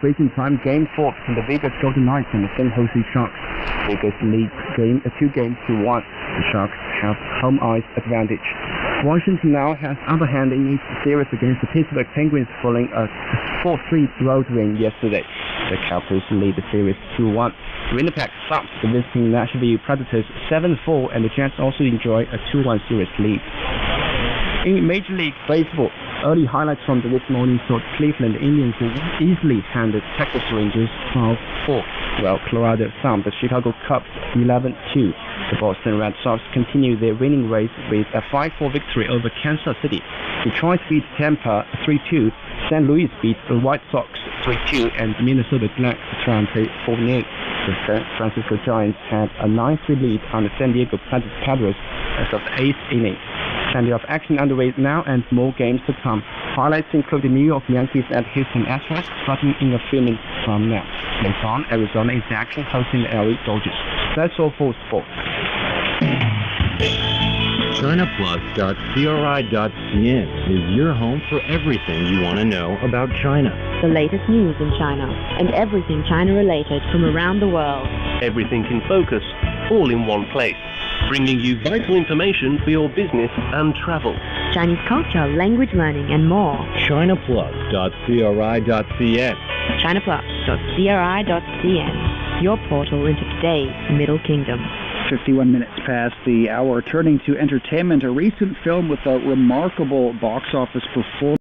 Racing Time Game 4 in the Vegas Golden Knights and the San Jose Sharks. Vegas leads game 2 games to 1. The Sharks have home ice advantage. Washington now has upper hand in its series against the Pittsburgh Penguins following a 4-3 road win yesterday. The Capitals lead the series 2-1. Winnipeg thumped the visiting Nashville Predators 7-4, and the Jets also enjoy a 2-1 series lead. In Major League Baseball, early highlights from this morning saw Cleveland Indians easily handed Texas Rangers 12-4, while Colorado thumped the Chicago Cubs 11-2. The Boston Red Sox continue their winning race with a 5-4 victory over Kansas City. Detroit beat Tampa 3-2. St. Louis beat the White Sox 3-2, and Minnesota blanked Toronto 4-0. The San Francisco Giants had a 9-3 lead on the San Diego Padres as of the 8th inning. Plenty of action underway now and more games to come. Highlights include the New York Yankees at Houston Astros starting in a few minutes from now. Later on, Arizona is actually hosting the LA Dodgers. That's all for sports. ChinaPlus.cri.cn is your home for everything you want to know about China. The latest news in China and everything China related from around the world. Everything in focus, all in one place, bringing you vital information for your business and travel. Chinese culture, language learning, and more. ChinaPlus.cri.cn. ChinaPlus.cri.cn. Your portal into today's Middle Kingdom. 51 minutes past the hour. Turning to entertainment, a recent film with a remarkable box office performance.